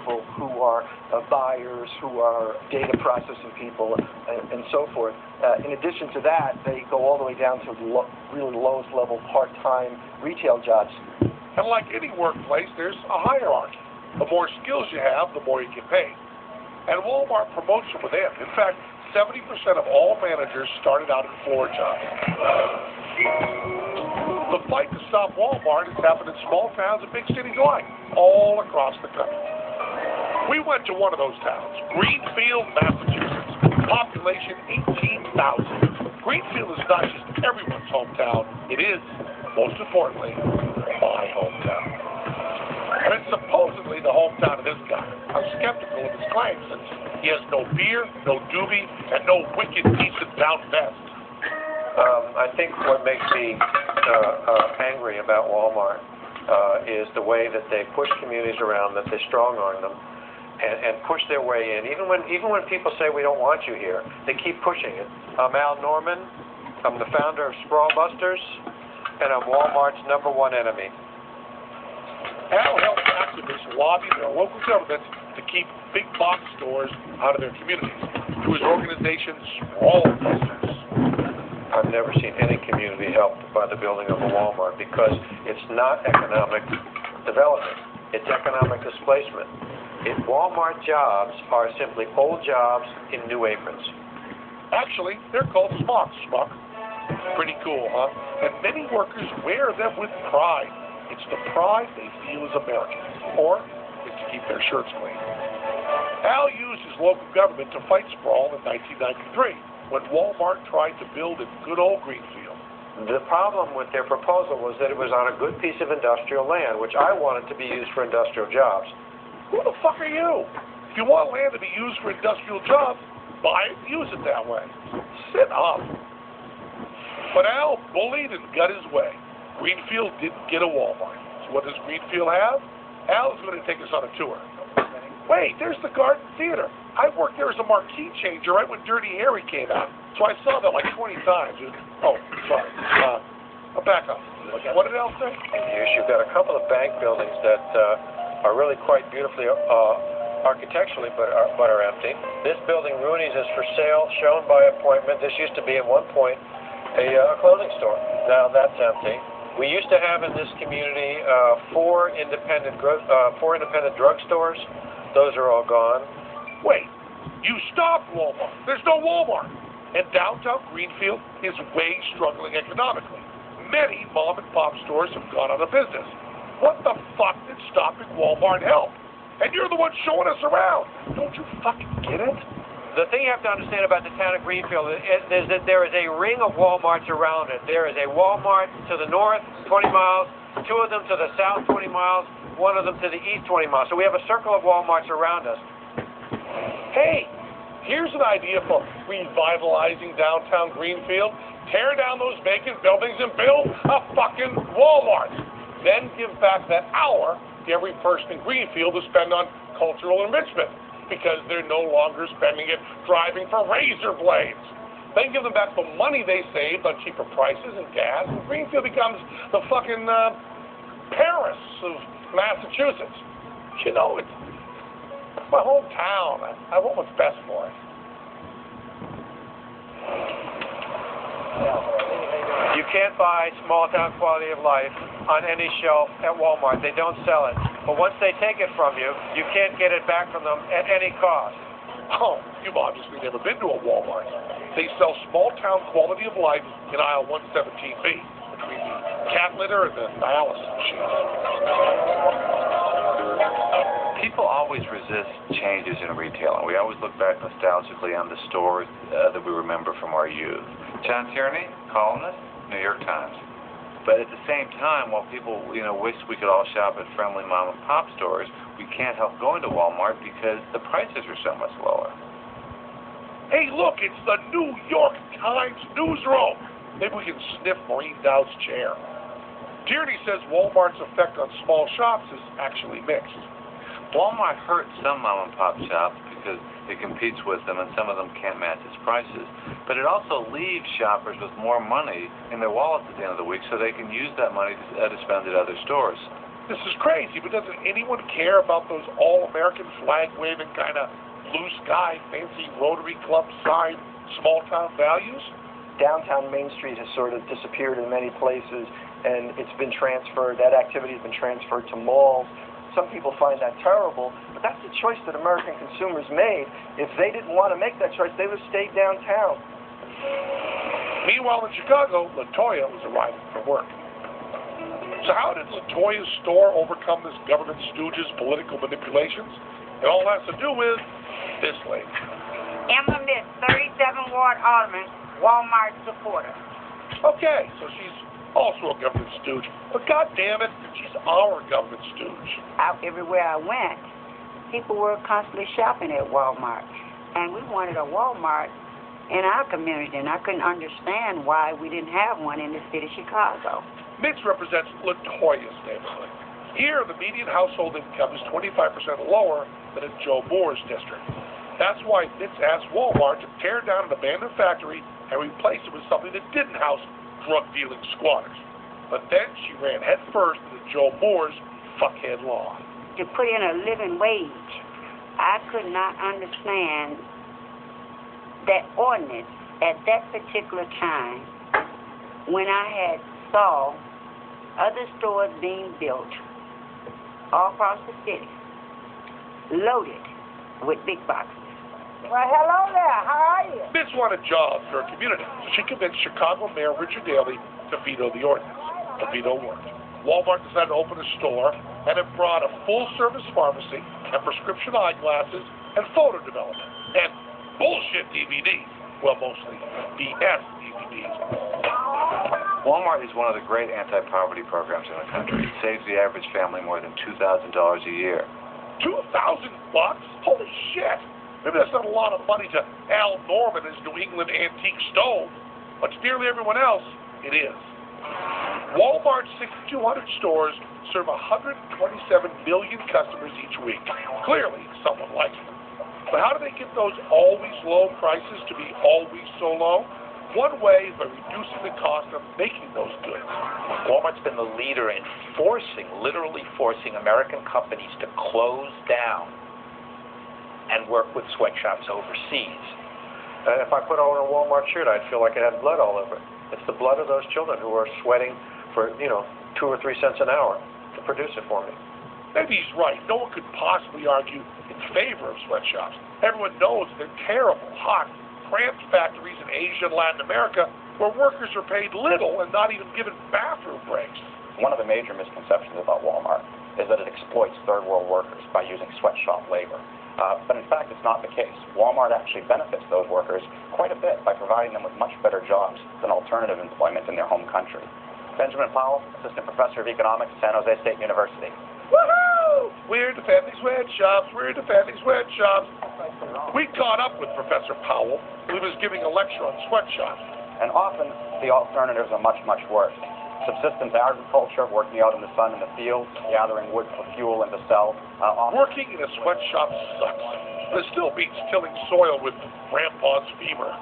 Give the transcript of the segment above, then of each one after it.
people who are buyers, who are data processing people, and so forth. In addition to that, they go all the way down to really lowest level part-time retail jobs. And like any workplace, there's a hierarchy. The more skills you have, the more you get paid. And Walmart promotes you with them. In fact, 70% of all managers started out in floor jobs. The fight to stop Walmart has happened in small towns and big cities alike, all across the country. We went to one of those towns, Greenfield, Massachusetts. Population 18,000. Greenfield is not just everyone's hometown. It is, most importantly, my hometown. And it's supposedly the hometown of this guy. I'm skeptical of his claims since he has no beer, no doobie, and no wicked decent down vest. I think what makes me angry about Walmart is the way that they push communities around, that they strong-arm them, and push their way in. Even when people say we don't want you here, they keep pushing it. I'm Al Norman. I'm the founder of Sprawl Busters, and I'm Walmart's #1 enemy. Al helps activists lobby their local governments to keep big box stores out of their communities through his organization, Sprawl Busters. I've never seen any community helped by the building of a Walmart because it's not economic development. It's economic displacement. Walmart jobs are simply old jobs in new aprons. Actually, they're called smocks, Schmuck. Pretty cool, huh? And many workers wear them with pride. It's the pride they feel as Americans, or it's to keep their shirts clean. Al used his local government to fight sprawl in 1993, when Walmart tried to build in good old Greenfield. The problem with their proposal was that it was on a good piece of industrial land, which I wanted to be used for industrial jobs. Who the fuck are you? If you want land to be used for industrial jobs, buy it and use it that way. Sit up. But Al bullied and got his way. Greenfield didn't get a Walmart. So what does Greenfield have? Al is going to take us on a tour. Wait, there's the Garden Theater. I worked there as a marquee changer right when Dirty Harry came out. So I saw that like 20 times. Oh, sorry. I'll back up. What did Al say? You've got a couple of bank buildings that are really quite beautifully architecturally, but are empty. This building, Rooney's, is for sale, shown by appointment. This used to be at one point a clothing store. Now that's empty. We used to have in this community four independent drugstores. Those are all gone. Wait, you stopped Walmart. There's no Walmart. And downtown Greenfield is way struggling economically. Many mom-and-pop stores have gone out of business. What the fuck did stopping Walmart help? And you're the one showing us around. Don't you fucking get it? The thing you have to understand about the town of Greenfield is that there is a ring of Walmarts around it. There is a Walmart to the north, 20 miles, two of them to the south, 20 miles, one of them to the east, 20 miles. So we have a circle of Walmarts around us. Hey, here's an idea for revitalizing downtown Greenfield. Tear down those vacant buildings and build a fucking Walmart. Then give back that hour to every person in Greenfield to spend on cultural enrichment, because they're no longer spending it driving for razor blades. Then give them back the money they saved on cheaper prices and gas, and Greenfield becomes the fucking Paris of Massachusetts. You know, it's my hometown. I want what's best for it. You can't buy small town quality of life on any shelf at Walmart. They don't sell it. But once they take it from you, you can't get it back from them at any cost. Oh, you've obviously never been to a Walmart. They sell small town quality of life in aisle 117B, between the cat litter and the dialysis machines. People always resist changes in retail, and we always look back nostalgically on the stores that we remember from our youth. John Tierney, columnist, New York Times. But at the same time, while people, wish we could all shop at friendly mom-and-pop stores, we can't help going to Walmart because the prices are so much lower. Hey, look, it's the New York Times newsroom. Maybe we can sniff Maureen Dowd's chair. Tierney says Walmart's effect on small shops is actually mixed. Walmart hurts some mom-and-pop shops because it competes with them and some of them can't match its prices. But it also leaves shoppers with more money in their wallets at the end of the week so they can use that money to spend at other stores. This is crazy, but doesn't anyone care about those all-American flag-waving kind of blue sky, fancy Rotary Club sign, small-town values? Downtown Main Street has sort of disappeared in many places, and it's been transferred, that activity has been transferred to malls. Some people find that terrible, but that's the choice that American consumers made. If they didn't want to make that choice, they would have stayed downtown. Meanwhile, in Chicago, LaToya was arriving from work. So how did LaToya's store overcome this government stooge's political manipulations? It all has to do with this lady. Emma Miss, 37 Ward Alderman, Walmart supporter. Okay, so she's also a government stooge. But God damn it, she's our government stooge. Out everywhere I went, people were constantly shopping at Walmart. And we wanted a Walmart in our community, and I couldn't understand why we didn't have one in the city of Chicago. Mitch represents LaToya's neighborhood. Here, the median household income is 25% lower than in Joe Moore's district. That's why Mitch asked Walmart to tear down an abandoned factory and replace it with something that didn't house drug-dealing squatters. But then she ran headfirst into Joe Moore's fuckhead law. To put in a living wage, I could not understand that ordinance at that particular time when I had saw other stores being built all across the city, loaded with big boxes. Well, hello there. How are you? Mitch wanted jobs for her community, so she convinced Chicago Mayor Richard Daley to veto the ordinance. The veto worked. Walmart decided to open a store, and it brought a full-service pharmacy and prescription eyeglasses and photo development and bullshit DVDs. Well, mostly BS DVDs. Walmart is one of the great anti-poverty programs in the country. It saves the average family more than $2,000 a year. $2,000? Holy shit! Maybe that's not a lot of money to Al Norman and his New England antique stove, but to nearly everyone else, it is. Walmart's 6,200 stores serve 127 million customers each week. Clearly, someone likes them. But how do they get those always low prices to be always so low? One way is by reducing the cost of making those goods. Walmart's been the leader in literally forcing American companies to close down and work with sweatshops overseas. If I put on a Walmart shirt, I'd feel like it had blood all over it. It's the blood of those children who are sweating for, 2 or 3 cents an hour to produce it for me. Maybe he's right. No one could possibly argue in favor of sweatshops. Everyone knows they're terrible, hot, cramped factories in Asia and Latin America where workers are paid little and not even given bathroom breaks. One of the major misconceptions about Walmart is that it exploits third world workers by using sweatshop labor. But in fact, it's not the case. Walmart actually benefits those workers quite a bit by providing them with much better jobs than alternative employment in their home country. Benjamin Powell, Assistant Professor of Economics at San Jose State University. Woohoo! We're defending sweatshops. We're defending sweatshops. We caught up with Professor Powell. He was giving a lecture on sweatshops. And often, the alternatives are much, much worse. Subsistence agriculture, working out in the sun in the fields, gathering wood for fuel and to sell. Working in a sweatshop sucks. But it still beats tilling soil with grandpa's femur.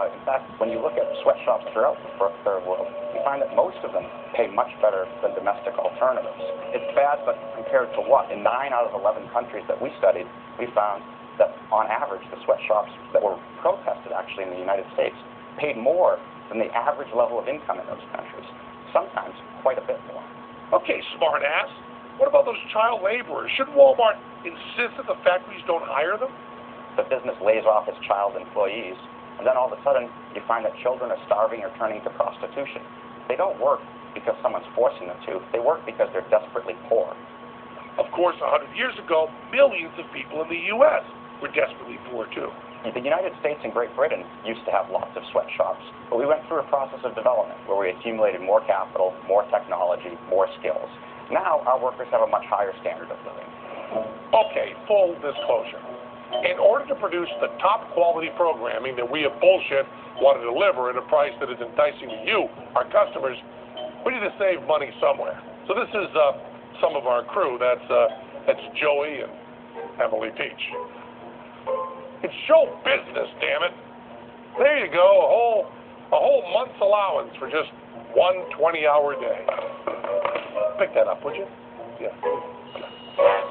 In fact, when you look at sweatshops throughout the third world, you find that most of them pay much better than domestic alternatives. It's bad, but compared to what? In 9 out of 11 countries that we studied, we found that on average, the sweatshops that were protested actually in the United States paid more than the average level of income in those countries, sometimes quite a bit more. Okay, smart ass. What about those child laborers? Shouldn't Walmart insist that the factories don't hire them? The business lays off its child employees, and then all of a sudden you find that children are starving or turning to prostitution. They don't work because someone's forcing them to. They work because they're desperately poor. Of course, 100 years ago, millions of people in the U.S. were desperately poor too. The United States and Great Britain used to have lots of sweatshops, but we went through a process of development where we accumulated more capital, more technology, more skills. Now our workers have a much higher standard of living. Okay, full disclosure. In order to produce the top quality programming that we at Bullshit want to deliver at a price that is enticing to you, our customers, we need to save money somewhere. So this is some of our crew. That's Joey and Emily Peach. It's show business, damn it. There you go, a whole month's allowance for just one 20-hour day. pick that up, would you? Yeah.